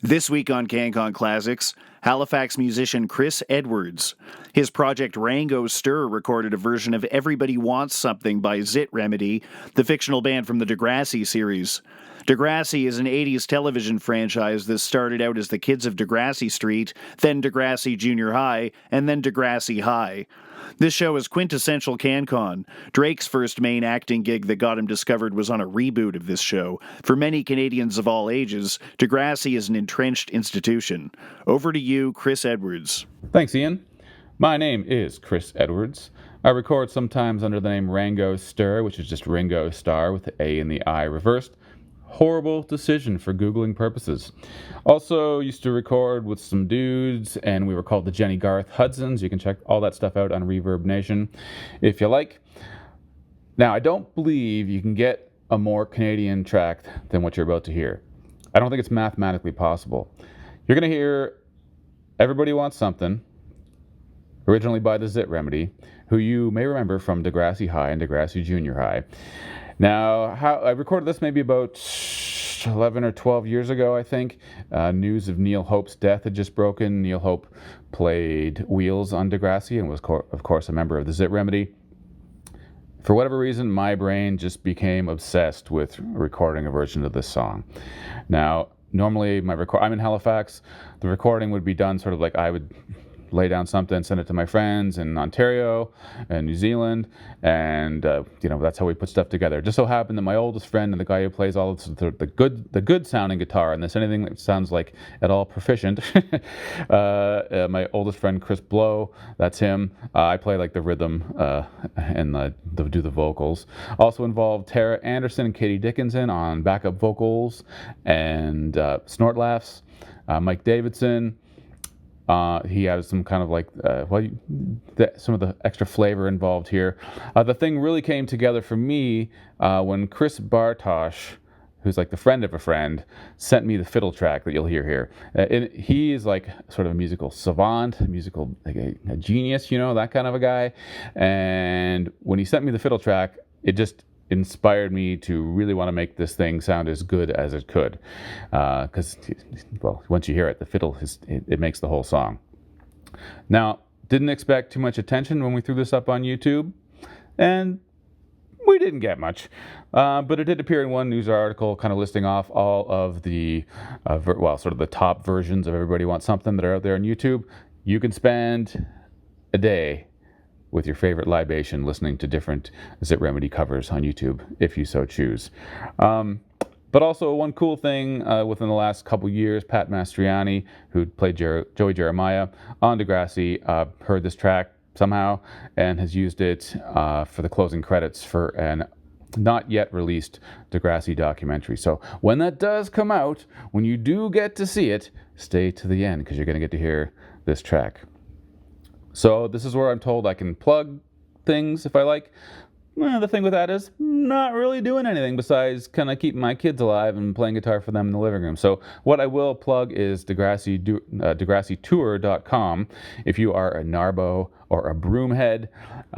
This week on CanCon Classics, Halifax musician Chris Edwards. His project Rango Stirr recorded a version of Everybody Wants Something by Zit Remedy, the fictional band from the Degrassi series. Degrassi is an 80s television franchise that started out as the Kids of Degrassi Street, then Degrassi Junior High, and then Degrassi High. This show is quintessential CanCon. Drake's first main acting gig that got him discovered was on a reboot of this show. For many Canadians of all ages, Degrassi is an entrenched institution. Over to you, Chris Edwards. Thanks, Ian. My name is Chris Edwards. I record sometimes under the name Rango Stirr, which is just Ringo Starr with the A and the I reversed. Horrible decision for Googling purposes. Also used to record with some dudes, and we were called the Jenny Garth Hudsons. You can check all that stuff out on Reverb Nation if you like. Now, I don't believe you can get a more Canadian track than what you're about to hear. I don't think it's mathematically possible. You're going to hear Everybody Wants Something, originally by the Zit Remedy, who you may remember from Degrassi High and Degrassi Junior High. Now, I recorded this maybe about 11 or 12 years ago, I think. News of Neil Hope's death had just broken. Neil Hope played Wheels on Degrassi and was, of course, a member of the Zit Remedy. For whatever reason, my brain just became obsessed with recording a version of this song. Now, normally, I'm in Halifax. The recording would be done sort of like I would lay down something, send it to my friends in Ontario and New Zealand, and that's how we put stuff together. It just so happened that my oldest friend and the guy who plays all the good sounding guitar and this anything that sounds like at all proficient, my oldest friend Chris Blow, that's him. I play like the rhythm and do the vocals. Also involved Tara Anderson and Katie Dickinson on backup vocals and snort laughs. Mike Davidson. He has some kind of like, some of the extra flavor involved here. The thing really came together for me when Chris Bartosh, who's like the friend of a friend, sent me the fiddle track that you'll hear here. He is like sort of a musical savant, like a genius, that kind of a guy. And when he sent me the fiddle track, it just inspired me to really want to make this thing sound as good as it could, because once you hear it, the fiddle it makes the whole song. Now, didn't expect too much attention when we threw this up on YouTube, and we didn't get much, but it did appear in one news article kind of listing off all of the sort of the top versions of Everybody Wants Something that are out there on YouTube. You can spend a day with your favorite libation listening to different Zit Remedy covers on YouTube, if you so choose. But also one cool thing within the last couple years, Pat Mastriani, who played Joey Jeremiah on Degrassi, heard this track somehow and has used it for the closing credits for an not yet released Degrassi documentary. So when that does come out, when you do get to see it, stay to the end because you're going to get to hear this track. So this is where I'm told I can plug things if I like. The thing with that is not really doing anything besides kind of keeping my kids alive and playing guitar for them in the living room. So what I will plug is DegrassiTour.com. If you are a Narbo or a Broomhead,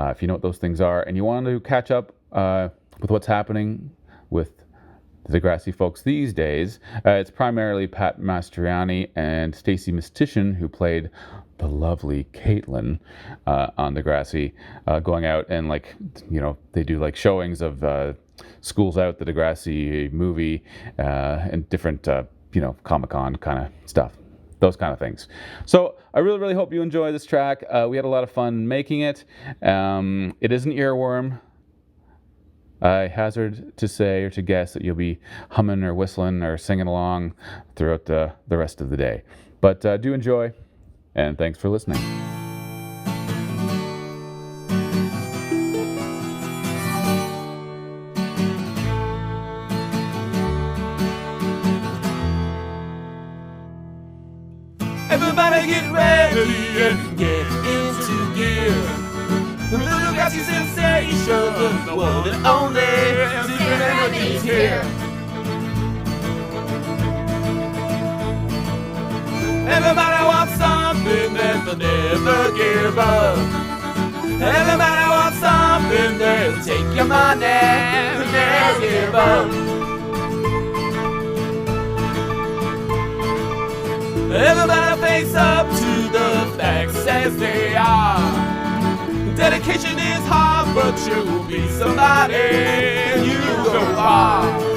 if you know what those things are, and you want to catch up with what's happening with the Degrassi folks these days, it's primarily Pat Mastriani and Stacey Mistitian, who played the lovely Caitlin on Degrassi, going out and they do like showings of Schools Out, the Degrassi movie, and different Comic-Con kind of stuff, those kind of things. So I really, really hope you enjoy this track. We had a lot of fun making it. It is an earworm. I hazard to say or to guess that you'll be humming or whistling or singing along throughout the rest of the day. But do enjoy. And thanks for listening. Everybody get ready and get into gear. The Degrassi sensation, the one and only Zit Remedy's here. Everybody wants something that they'll never give up. Everybody wants something that'll take your money and never give up. Everybody face up to the facts as they are. Dedication is hard, but you'll be somebody, and you'll go far.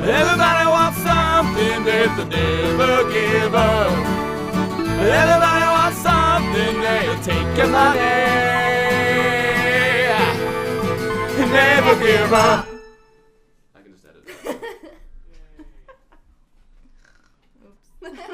Everybody wants something that they never give up. Everybody wants something they'll take your money and never give up. I can just edit that. Oops.